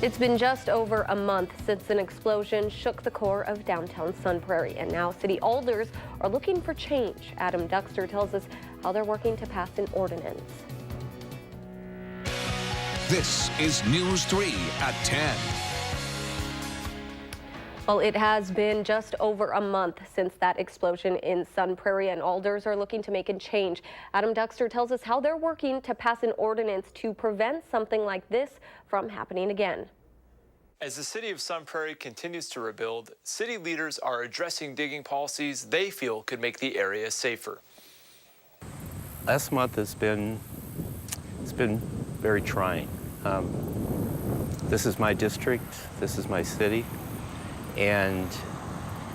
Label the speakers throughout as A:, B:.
A: It's been just over a month since an explosion shook the core of downtown Sun Prairie, and now city alders are looking for change. Adam Duxter tells us how they're working to pass an ordinance.
B: This is News 3 at 10.
A: Well, it has been just over a month since that explosion in Sun Prairie, and alders are looking to make a change. Adam Duxter tells us how they're working to pass an ordinance to prevent something like this from happening again.
C: As the city of Sun Prairie continues to rebuild, city leaders are addressing digging policies they feel could make the area safer.
D: Last month has been very trying. This is my district, this is my city, and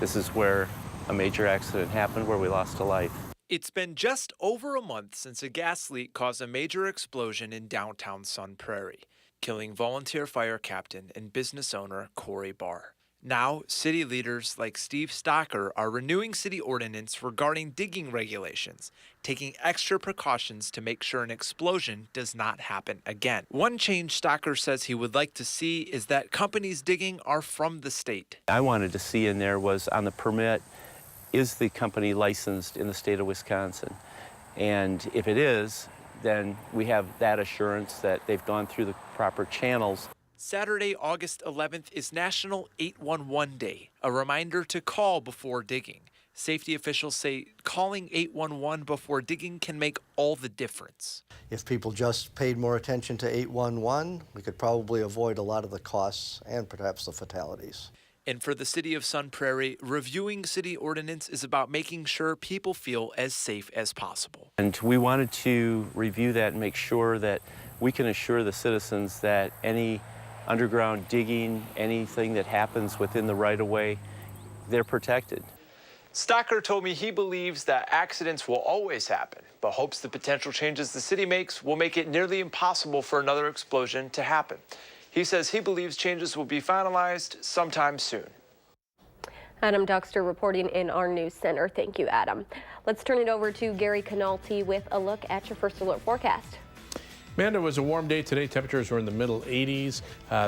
D: this is where a major accident happened where we lost a life.
C: It's been just over a month since a gas leak caused a major explosion in downtown Sun Prairie, killing volunteer fire captain and business owner Corey Barr. Now, city leaders like Steve Stocker are renewing city ordinance regarding digging regulations, taking extra precautions to make sure an explosion does not happen again. One change Stocker says he would like to see is that companies digging are from the state.
D: I wanted to see in there was on the permit, is the company licensed in the state of Wisconsin? And if it is, then we have that assurance that they've gone through the proper channels.
C: Saturday, August 11th is National 811 Day, a reminder to call before digging. Safety officials say calling 811 before digging can make all the difference.
E: If people just paid more attention to 811, we could probably avoid a lot of the costs and perhaps the fatalities.
C: And for the city of Sun Prairie, reviewing city ordinance is about making sure people feel as safe as possible.
D: And we wanted to review that and make sure that we can assure the citizens that any underground digging, anything that happens within the right-of-way, they're protected.
C: Stocker told me he believes that accidents will always happen, but hopes the potential changes the city makes will make it nearly impossible for another explosion to happen. He says he believes changes will be finalized sometime soon.
A: Adam Duxter reporting in our news center. Thank you, Adam. Let's turn it over to Gary Canalti with a look at your first alert forecast.
F: Amanda, it was a warm day today. Temperatures were in the middle 80s.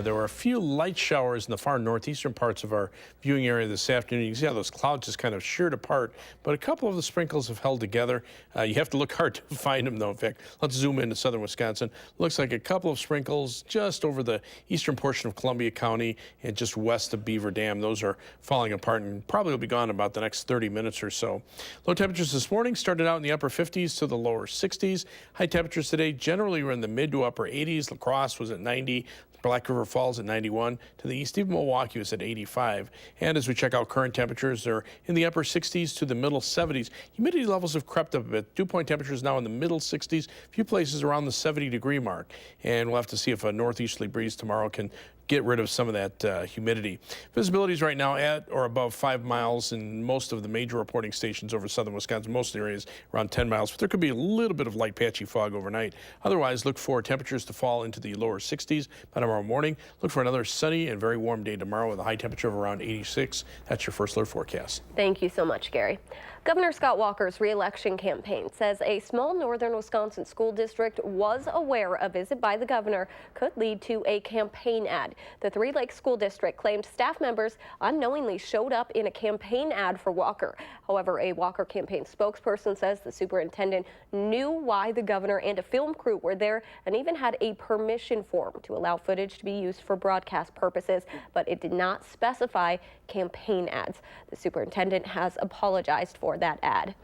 F: There were a few light showers in the far northeastern parts of our viewing area this afternoon. You can see how those clouds just kind of sheared apart, but a couple of the sprinkles have held together. You have to look hard to find them, though. In fact, let's zoom into southern Wisconsin. Looks like a couple of sprinkles just over the eastern portion of Columbia County and just west of Beaver Dam. Those are falling apart and probably will be gone in about the next 30 minutes or so. Low temperatures this morning started out in the upper 50s to the lower 60s. High temperatures today generally were in the mid to upper 80s. La Crosse was at 90. Black River Falls at 91. To the east, even Milwaukee was at 85. And as we check out current temperatures, they're in the upper 60s to the middle 70s. Humidity levels have crept up a bit. Dew point temperatures now in the middle 60s. A few places around the 70-degree mark. And we'll have to see if a northeasterly breeze tomorrow can get rid of some of that humidity. Visibility is right now at or above 5 miles in most of the major reporting stations over southern Wisconsin. Most of the areas around 10 miles, but there could be a little bit of light patchy fog overnight. Otherwise, look for temperatures to fall into the lower 60s by tomorrow morning. Look for another sunny and very warm day tomorrow with a high temperature of around 86. That's your first alert forecast.
A: Thank you so much, Gary. Governor Scott Walker's re-election campaign says a small northern Wisconsin school district was aware a visit by the governor could lead to a campaign ad. The Three Lakes School District claimed staff members unknowingly showed up in a campaign ad for Walker. However, a Walker campaign spokesperson says the superintendent knew why the governor and a film crew were there and even had a permission form to allow footage to be used for broadcast purposes, but it did not specify campaign ads. The superintendent has apologized for that ad.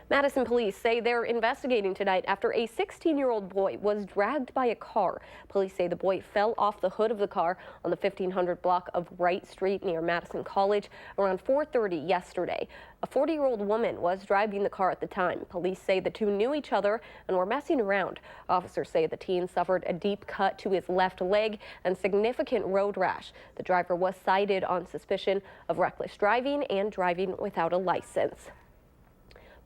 A: Madison police say they're investigating tonight after a 16-year-old boy was dragged by a car. Police say the boy fell off the hood of the car on the 1500 block of Wright Street near Madison College around 4:30 yesterday. A 40-year-old woman was driving the car at the time. Police say the two knew each other and were messing around. Officers say the teen suffered a deep cut to his left leg and significant road rash. The driver was cited on suspicion of reckless driving and driving without a license.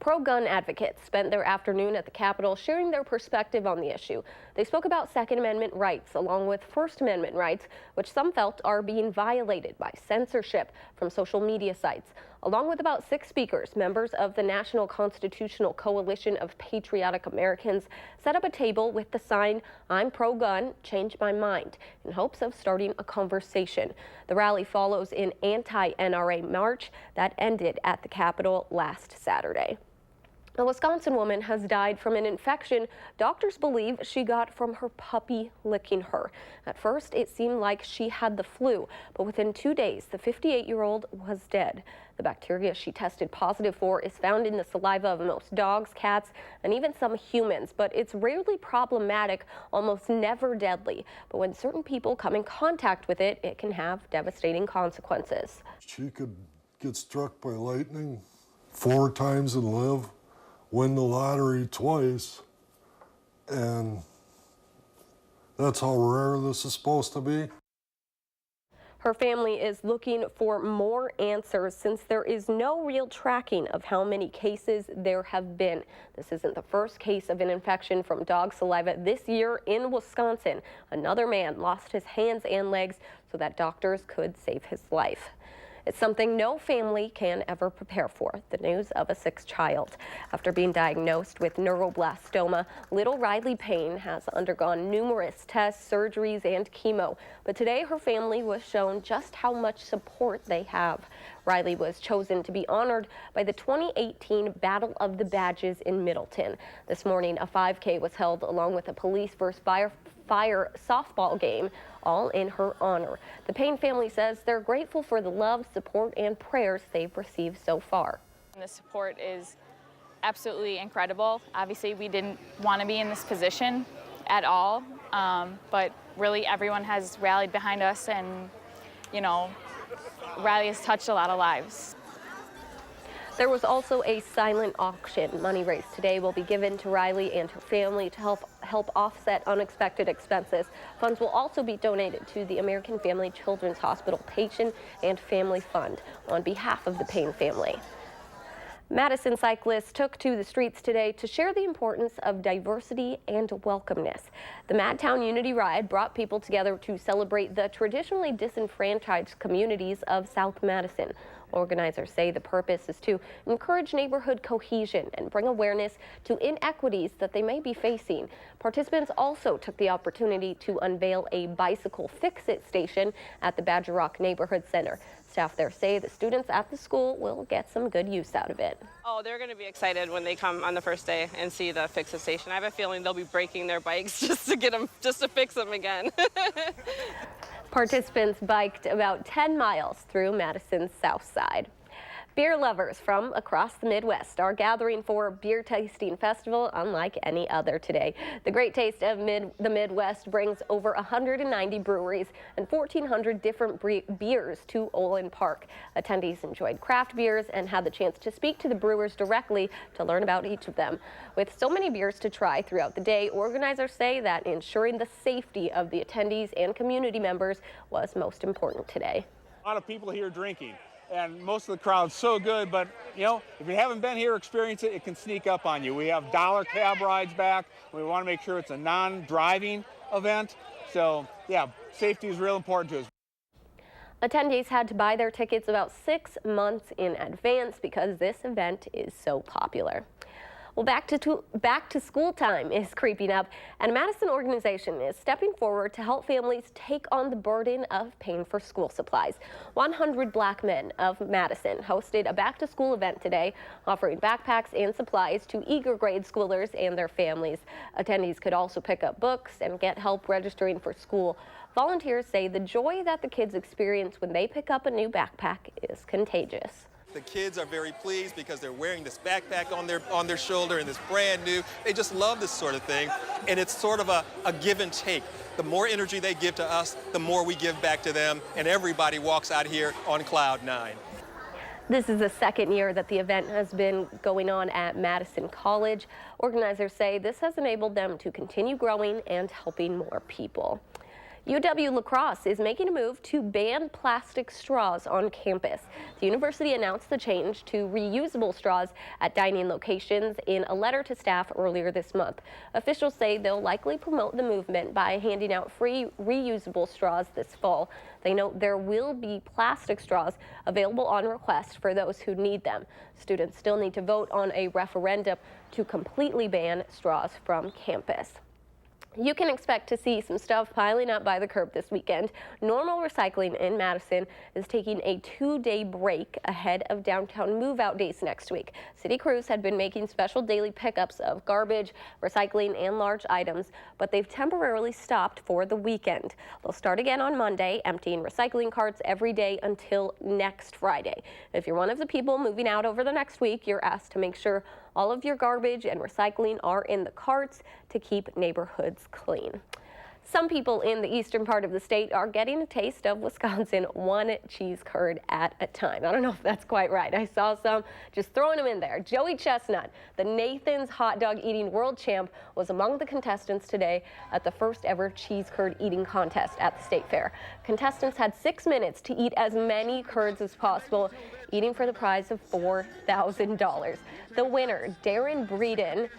A: Pro-gun advocates spent their afternoon at the Capitol sharing their perspective on the issue. They spoke about Second Amendment rights along with First Amendment rights, which some felt are being violated by censorship from social media sites. Along with about 6 speakers, members of the National Constitutional Coalition of Patriotic Americans set up a table with the sign, "I'm pro-gun, change my mind," in hopes of starting a conversation. The rally follows an anti-NRA march that ended at the Capitol last Saturday. A Wisconsin woman has died from an infection doctors believe she got from her puppy licking her. At first, it seemed like she had the flu, but within 2 days, the 58-year-old was dead. The bacteria she tested positive for is found in the saliva of most dogs, cats, and even some humans, but it's rarely problematic, almost never deadly. But when certain people come in contact with it, it can have devastating consequences.
G: She could get struck by lightning 4 times and live, win the lottery twice, and that's how rare this is supposed to be.
A: Her family is looking for more answers since there is no real tracking of how many cases there have been. This isn't the first case of an infection from dog saliva this year in Wisconsin. Another man lost his hands and legs so that doctors could save his life. It's something no family can ever prepare for, the news of a 6th child. After being diagnosed with neuroblastoma, little Riley Payne has undergone numerous tests, surgeries, and chemo. But today her family was shown just how much support they have. Riley was chosen to be honored by the 2018 Battle of the Badges in Middleton. This morning, a 5K was held along with a police versus fire softball game, all in her honor. The Payne family says they're grateful for the love, support, and prayers they've received so far.
H: The support is absolutely incredible. Obviously, we didn't want to be in this position at all, but really everyone has rallied behind us, and, you know, Riley has touched a lot of lives.
A: There was also a silent auction. Money raised today will be given to Riley and her family to help offset unexpected expenses. Funds will also be donated to the American Family Children's Hospital Patient and Family Fund on behalf of the Payne family. Madison cyclists took to the streets today to share the importance of diversity and welcomeness. The Madtown Unity Ride brought people together to celebrate the traditionally disenfranchised communities of South Madison. Organizers say the purpose is to encourage neighborhood cohesion and bring awareness to inequities that they may be facing. Participants also took the opportunity to unveil a bicycle fix-it station at the Badger Rock Neighborhood Center. Staff there say the students at the school will get some good use out of it.
I: Oh, they're going to be excited when they come on the first day and see the fix-it station. I have a feeling they'll be breaking their bikes just to fix them again.
A: Participants biked about 10 miles through Madison's south side. Beer lovers from across the Midwest are gathering for a beer tasting festival unlike any other today. The Great Taste of the Midwest brings over 190 breweries and 1,400 different beers to Olin Park. Attendees enjoyed craft beers and had the chance to speak to the brewers directly to learn about each of them. With so many beers to try throughout the day, organizers say that ensuring the safety of the attendees and community members was most important today.
J: A lot of people here drinking. And most of the crowd's so good, but you know, if you haven't been here, experience it, it can sneak up on you. We have dollar cab rides back. We want to make sure it's a non-driving event. So yeah, safety is real important to us.
A: Attendees had to buy their tickets about 6 months in advance because this event is so popular. Well, back to school time is creeping up, and a Madison organization is stepping forward to help families take on the burden of paying for school supplies. 100 Black Men of Madison hosted a back-to-school event today, offering backpacks and supplies to eager grade schoolers and their families. Attendees could also pick up books and get help registering for school. Volunteers say the joy that the kids experience when they pick up a new backpack is contagious.
K: The kids are very pleased because they're wearing this backpack on their shoulder and it's brand new. They just love this sort of thing, and it's sort of a give and take. The more energy they give to us, the more we give back to them, and everybody walks out here on cloud 9.
A: This is the second year that the event has been going on at Madison College. Organizers say this has enabled them to continue growing and helping more people. UW-La Crosse is making a move to ban plastic straws on campus. The university announced the change to reusable straws at dining locations in a letter to staff earlier this month. Officials say they'll likely promote the movement by handing out free reusable straws this fall. They note there will be plastic straws available on request for those who need them. Students still need to vote on a referendum to completely ban straws from campus. You can expect to see some stuff piling up by the curb this weekend. Normal Recycling in Madison is taking a 2-day break ahead of downtown move-out days next week. City crews had been making special daily pickups of garbage, recycling, and large items, but they've temporarily stopped for the weekend. They'll start again on Monday, emptying recycling carts every day until next Friday. If you're one of the people moving out over the next week, you're asked to make sure all of your garbage and recycling are in the carts to keep neighborhoods clean. Some people in the eastern part of the state are getting a taste of Wisconsin one cheese curd at a time. I don't know if that's quite right. I saw some just throwing them in there. Joey Chestnut, the Nathan's hot dog eating world champ, was among the contestants today at the first ever cheese curd eating contest at the state fair. Contestants had 6 minutes to eat as many curds as possible, eating for the prize of $4,000. The winner, Darren Breeden,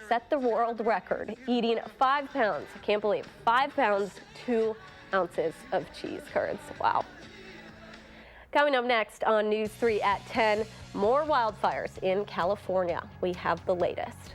A: set the world record, eating 5 pounds. I can't believe 5 pounds, 2 ounces of cheese curds. Wow. Coming up next on News 3 at 10, more wildfires in California. We have the latest.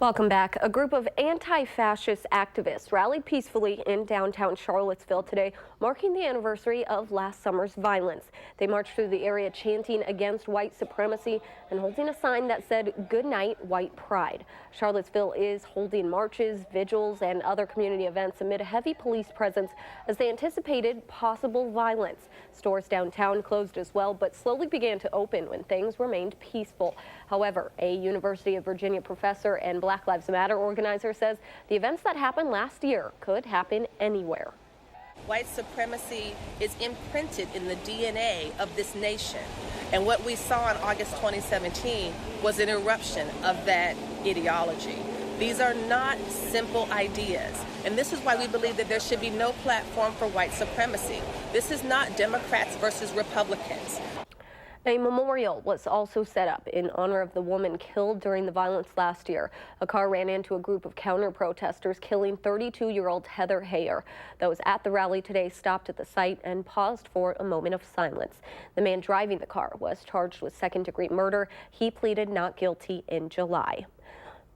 A: Welcome back. A group of anti-fascist activists rallied peacefully in downtown Charlottesville today marking the anniversary of last summer's violence. They marched through the area chanting against white supremacy and holding a sign that said, "Good night, white pride." Charlottesville is holding marches, vigils, and other community events amid a heavy police presence as they anticipated possible violence. Stores downtown closed as well, but slowly began to open when things remained peaceful. However, a University of Virginia professor and Black Lives Matter organizer says the events that happened last year could happen anywhere.
L: White supremacy is imprinted in the DNA of this nation. And what we saw in August 2017 was an eruption of that ideology. These are not simple ideas. And this is why we believe that there should be no platform for white supremacy. This is not Democrats versus Republicans.
A: A memorial was also set up in honor of the woman killed during the violence last year. A car ran into a group of counter-protesters, killing 32-year-old Heather Heyer. Those at the rally today stopped at the site and paused for a moment of silence. The man driving the car was charged with second-degree murder. He pleaded not guilty in July.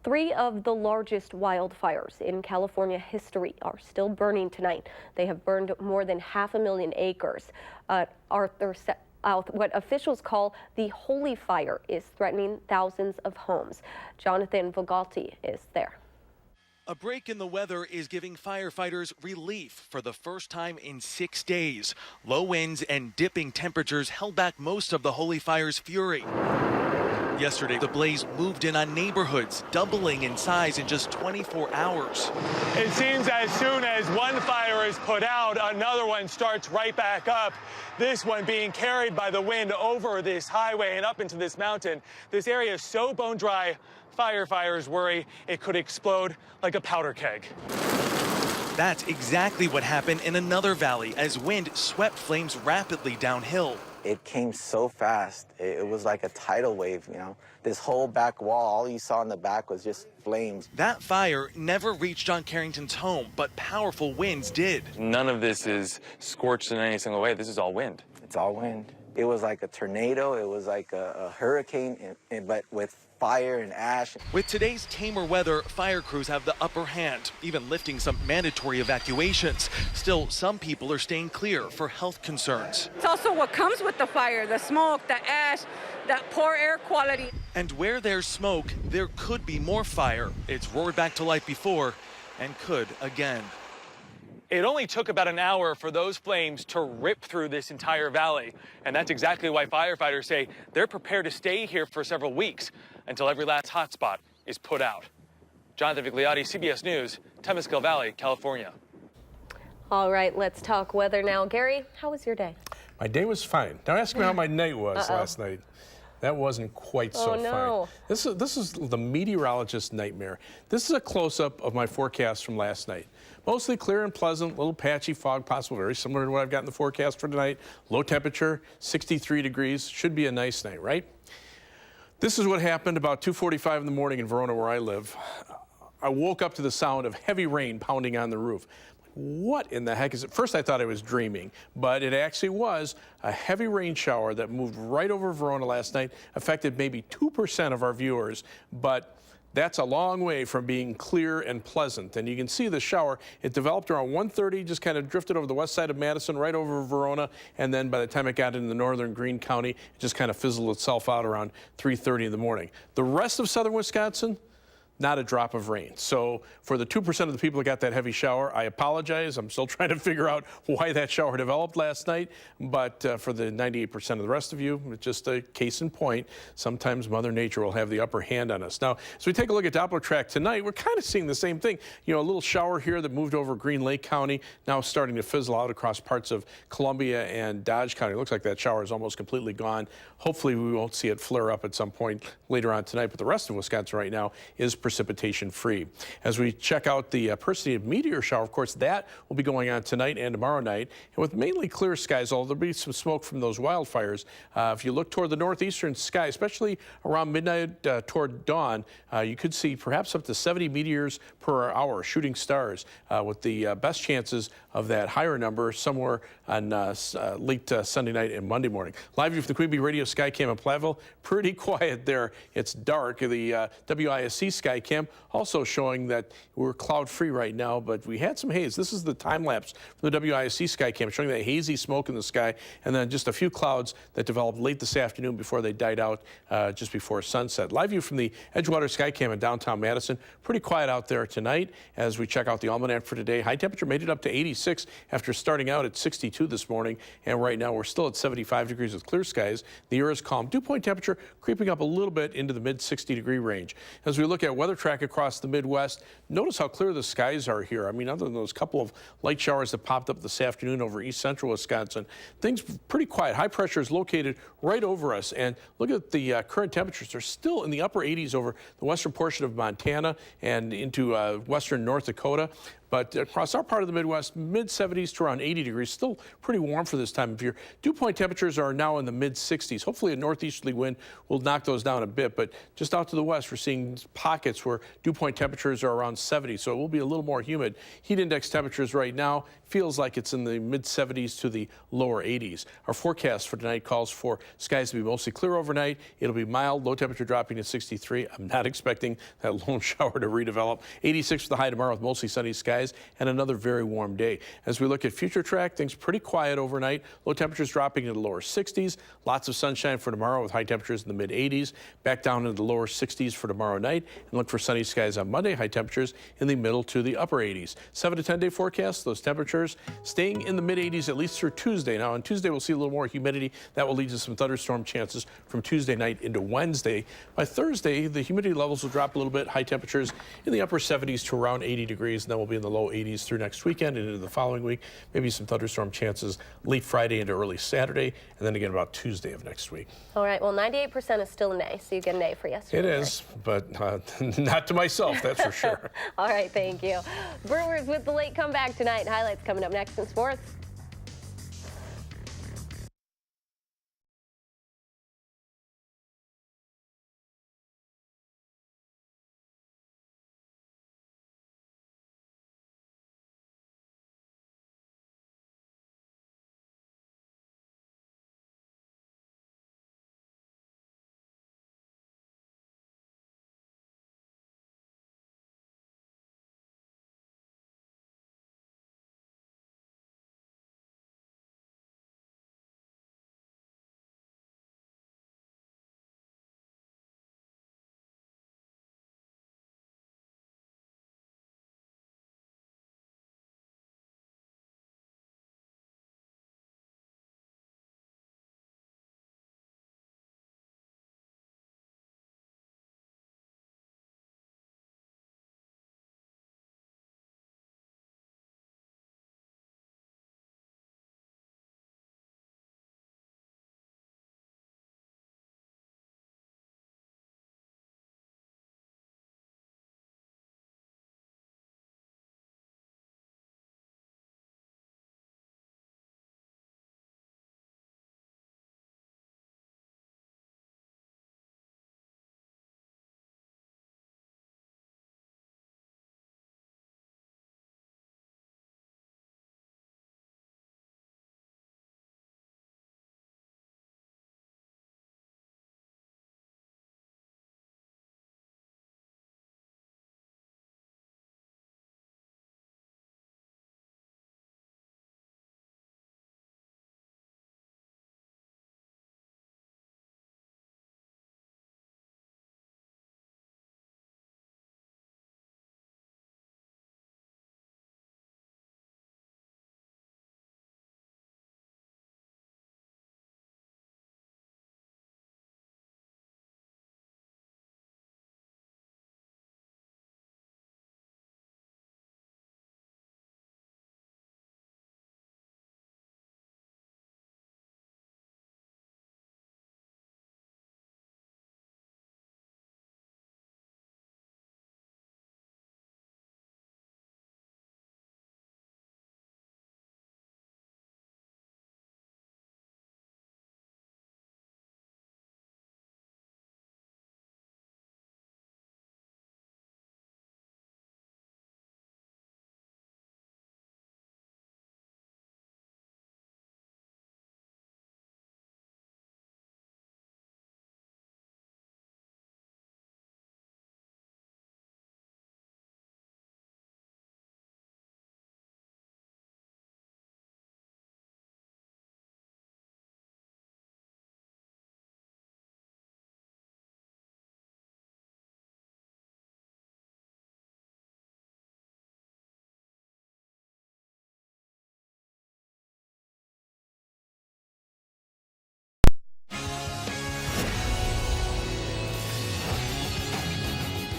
A: 3 of the largest wildfires in California history are still burning tonight. They have burned more than 500,000 acres. What officials call the Holy Fire is threatening thousands of homes. Jonathan Vogalti is there.
M: A break in the weather is giving firefighters relief for the first time in 6 days. Low winds and dipping temperatures held back most of the Holy Fire's fury. Yesterday, the blaze moved in on neighborhoods, doubling in size in just 24 hours.
N: It seems as soon as one fire is put out, another one starts right back up. This one being carried by the wind over this highway and up into this mountain. This area is so bone dry, firefighters worry it could explode like a powder keg.
M: That's exactly what happened in another valley as wind swept flames rapidly downhill.
O: It came so fast. It was like a tidal wave, you know. This whole back wall, all you saw in the back was just flames.
M: That fire never reached John Carrington's home, but powerful winds did.
P: None of this is scorched in any single way. This is all wind.
O: It's all wind. It was like a tornado. It was like a hurricane, but with fire and ash.
M: With today's tamer weather, fire crews have the upper hand, even lifting some mandatory evacuations. Still, some people are staying clear for health concerns.
Q: It's also what comes with the fire, the smoke, the ash, that poor air quality.
M: And where there's smoke, there could be more fire. It's roared back to life before and could again.
N: It only took about an hour for those flames to rip through this entire valley. And that's exactly why firefighters say they're prepared to stay here for several weeks until every last hotspot is put out. Jonathan Vigliotti, CBS News, Temescal Valley, California.
A: All right, let's talk weather now. Gary, how was your day?
F: My day was fine. Now ask me how my night was last night. That wasn't quite so fine. This is the meteorologist's nightmare. This is a close-up of my forecast from last night. Mostly clear and pleasant, little patchy fog possible, very similar to what I've got in the forecast for tonight. Low temperature, 63 degrees. Should be a nice night, right? This is what happened about 2:45 in the morning in Verona, where I live. I woke up to the sound of heavy rain pounding on the roof. What in the heck is it? First I thought I was dreaming, but it actually was a heavy rain shower that moved right over Verona last night, affected maybe 2% of our viewers, but that's a long way from being clear and pleasant. And you can see the shower, it developed around 1:30, just kind of drifted over the west side of Madison, right over Verona, and then by the time it got into northern Greene County, it just kind of fizzled itself out around 3:30 in the morning. The rest of southern Wisconsin, not a drop of rain. So for the 2% of the people that got that heavy shower, I apologize. I'm still trying to figure out why that shower developed last night. But for the 98% of the rest of you, it's just a case in point. Sometimes Mother Nature will have the upper hand on us. Now, as we take a look at Doppler track tonight, we're kind of seeing the same thing. You know, a little shower here that moved over Green Lake County, now starting to fizzle out across parts of Columbia and Dodge County. It looks like that shower is almost completely gone. Hopefully we won't see it flare up at some point later on tonight, but the rest of Wisconsin right now is precipitation free. As we check out the precipitated meteor shower, of course, that will be going on tonight and tomorrow night, and with mainly clear skies, although there'll be some smoke from those wildfires. If you look toward the northeastern sky, especially around midnight toward dawn, you could see perhaps up to 70 meteors per hour, shooting stars, with the best chances of that higher number somewhere on late Sunday night and Monday morning. Live view from the Queen Bee Radio Skycam in Platteville, pretty quiet there. It's dark. The WISC sky sky cam, also showing that we're cloud-free right now, but we had some haze. This is the time lapse from the WISC sky cam, showing that hazy smoke in the sky, and then just a few clouds that developed late this afternoon before they died out just before sunset. Live view from the Edgewater sky cam in downtown Madison. Pretty quiet out there tonight as we check out the almanac for today. High temperature made it up to 86 after starting out at 62 this morning, and right now we're still at 75 degrees with clear skies. The air is calm. Dew point temperature creeping up a little bit into the mid-60-degree range. As we look at weather track across the Midwest, notice how clear the skies are here. I mean, other than those couple of light showers that popped up this afternoon over east central Wisconsin, things pretty quiet. High pressure is located right over us, and look at the current temperatures. They're still in the upper 80s over the western portion of Montana and into western North Dakota. But across our part of the Midwest, mid-70s to around 80 degrees, still pretty warm for this time of year. Dew point temperatures are now in the mid-60s. Hopefully a northeasterly wind will knock those down a bit, but just out to the west, we're seeing pockets where dew point temperatures are around 70, so it will be a little more humid. Heat index temperatures right now feels like it's in the mid-70s to the lower 80s. Our forecast for tonight calls for skies to be mostly clear overnight. It'll be mild, low temperature dropping to 63. I'm not expecting that lone shower to redevelop. 86 for the high tomorrow with mostly sunny skies and another very warm day. As we look at future track, things pretty quiet overnight. Low temperatures dropping into the lower 60s. Lots of sunshine for tomorrow with high temperatures in the mid-80s. Back down into the lower 60s for tomorrow night. And look for sunny skies on Monday. High temperatures in the middle to the upper 80s. 7 to 10 day forecast. Those temperatures staying in the mid-80s at least through Tuesday. Now on Tuesday we'll see a little more humidity. That will lead to some thunderstorm chances from Tuesday night into Wednesday. By Thursday, the humidity levels will drop a little bit. High temperatures in the upper 70s to around 80 degrees. And then we'll be in the low 80s through next weekend and into the following week. Maybe some thunderstorm chances late Friday into early Saturday, and then again about Tuesday of next week.
A: All right, well, 98% is still an A, so you get an A for yesterday.
F: It is, but not to myself, that's for sure.
A: All right, thank you. Brewers with the late comeback tonight. Highlights coming up next in sports.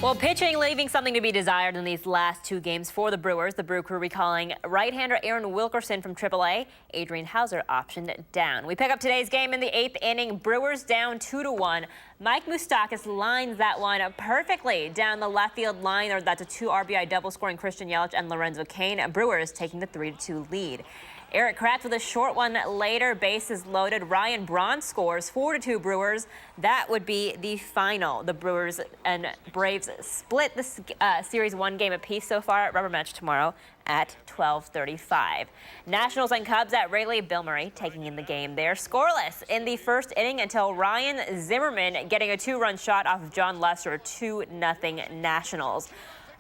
R: Well, pitching leaving something to be desired in these last two games for the Brewers. The Brew Crew recalling right-hander Aaron Wilkerson from AAA. Adrian Hauser optioned down. We pick up today's game in the 8th inning. Brewers down 2-1. Mike Moustakas lines that one perfectly down the left field line. That's a 2 RBI double scoring Christian Yelich and Lorenzo Cain. Brewers taking the 3-2 lead. Eric Kratz with a short one later, bases loaded. Ryan Braun scores 4-2 Brewers. That would be the final. The Brewers and Braves split the series 1 game apiece so far. Rubber match tomorrow at 12:35. Nationals and Cubs at Raleigh. Bill Murray taking in the game there. Scoreless in the first inning until Ryan Zimmerman getting a 2-run shot off of John Lester. 2-0 Nationals.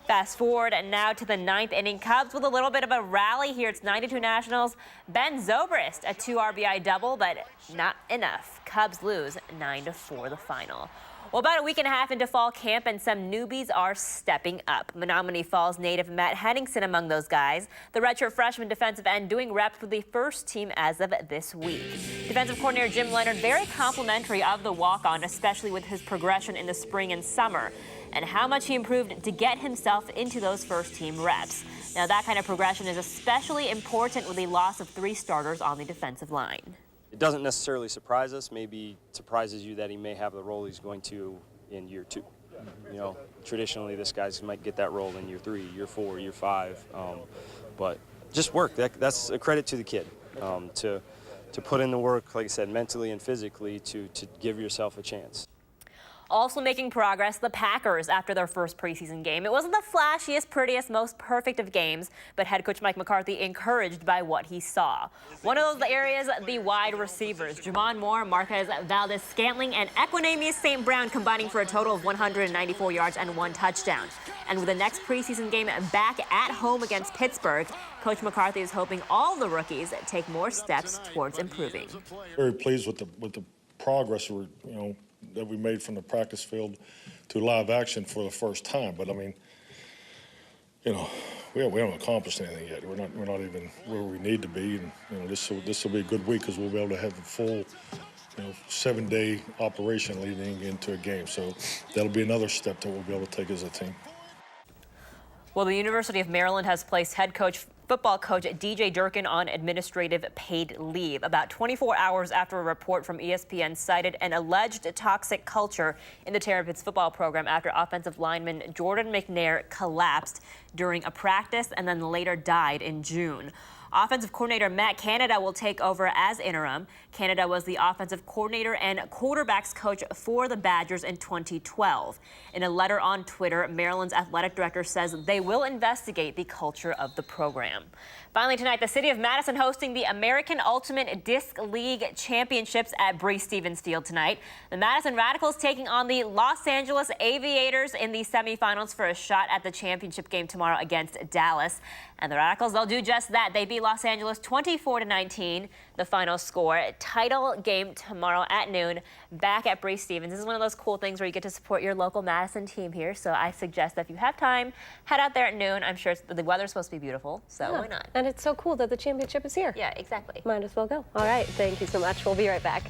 R: Fast forward now to the 9th inning. Cubs with a little bit of a rally here. It's 92 Nationals. Ben Zobrist, a 2 RBI double, but not enough. Cubs lose 9-4 the final. Well, about a week and a half into fall camp, and some newbies are stepping up. Menominee Falls native Matt Henningsen among those guys. The redshirt freshman defensive end doing reps with the first team as of this week. Defensive coordinator Jim Leonard very complimentary of the walk-on, especially with his progression in the spring and summer, and how much he improved to get himself into those first-team reps. Now, that kind of progression is especially important with the loss of 3 starters on the defensive line.
S: It doesn't necessarily surprise us. Maybe surprises you that he may have the role he's going to in year 2. You know, traditionally, this guy might get that role in year 3, year 4, year 5. But just work. That's a credit to the kid to put in the work, like I said, mentally and physically to give yourself a chance.
R: Also making progress, the Packers after their first preseason game. It wasn't the flashiest, prettiest, most perfect of games, but head coach Mike McCarthy encouraged by what he saw. One of those areas, the wide receivers. Jamon Moore, Marquez Valdez-Scantling, and Equanimeous St. Brown combining for a total of 194 yards and 1 touchdown. And with the next preseason game back at home against Pittsburgh, Coach McCarthy is hoping all the rookies take more steps towards improving.
T: Very pleased with the progress that we made from the practice field to live action for the first time. But I mean, we haven't accomplished anything yet. We're not even where we need to be, and this will be a good week because we'll be able to have a full 7-day operation leading into a game. So that'll be another step that we'll be able to take as a team.
R: Well, the University of Maryland has placed football coach DJ Durkin on administrative paid leave about 24 hours after a report from ESPN cited an alleged toxic culture in the Terrapins football program after offensive lineman Jordan McNair collapsed during a practice and then later died in June. Offensive coordinator Matt Canada will take over as interim. Canada was the offensive coordinator and quarterbacks coach for the Badgers in 2012. In a letter on Twitter, Maryland's athletic director says they will investigate the culture of the program. Finally tonight, the city of Madison hosting the American Ultimate Disc League Championships at Breese-Stevens Field tonight. The Madison Radicals taking on the Los Angeles Aviators in the semifinals for a shot at the championship game tomorrow against Dallas. And the Radicals, they'll do just that. They beat Los Angeles 24-19. The final score. Title game tomorrow at noon back at Breese-Stevens. This is one of those cool things where you get to support your local Madison team here. So I suggest that if you have time, head out there at noon. I'm sure the weather's supposed to be beautiful, so why not?
A: And it's so cool that the championship is here.
R: Yeah, exactly.
A: Might as well go. All right, thank you so much. We'll be right back.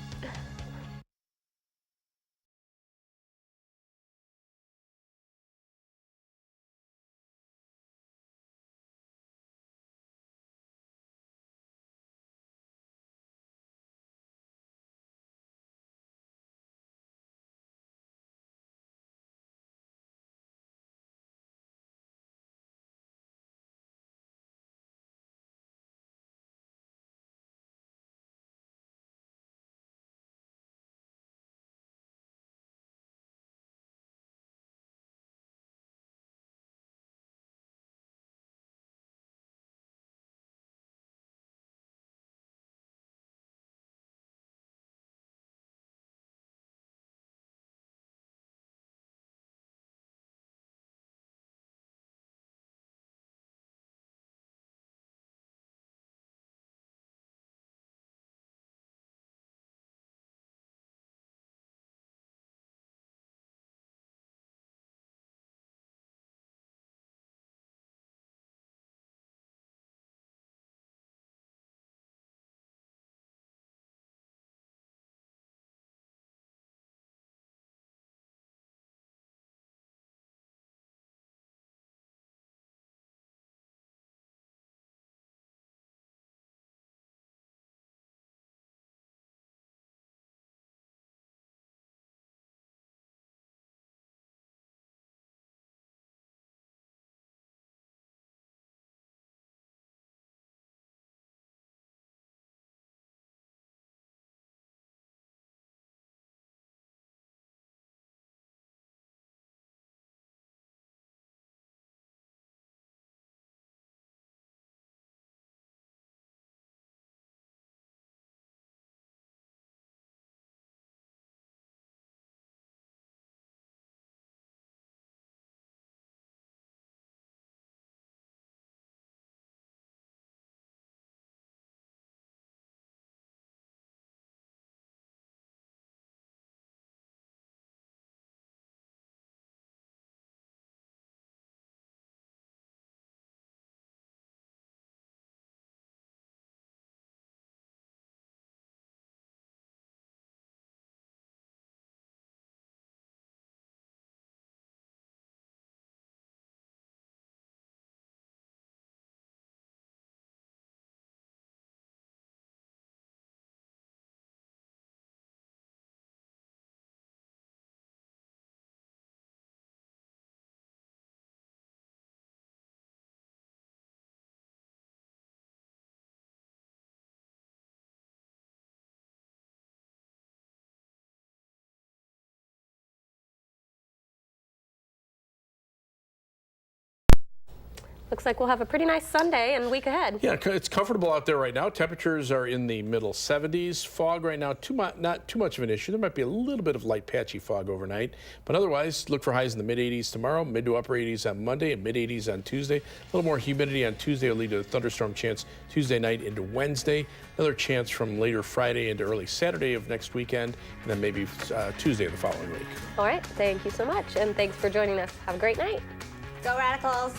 A: Looks like we'll have a pretty nice Sunday and week ahead.
F: Yeah, it's comfortable out there right now. Temperatures are in the middle 70s. Fog right now, not too much of an issue. There might be a little bit of light patchy fog overnight, but otherwise look for highs in the mid 80s tomorrow, mid to upper 80s on Monday, and mid 80s on Tuesday. A little more humidity on Tuesday will lead to a thunderstorm chance Tuesday night into Wednesday. Another chance from later Friday into early Saturday of next weekend, and then maybe Tuesday of the following week.
A: All right, thank you so much, and thanks for joining us. Have a great night.
R: Go Radicals.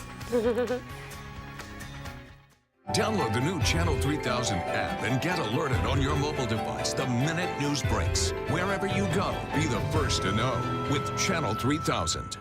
B: Download the new Channel 3000 app and get alerted on your mobile device the minute news breaks. Wherever you go, be the first to know with Channel 3000.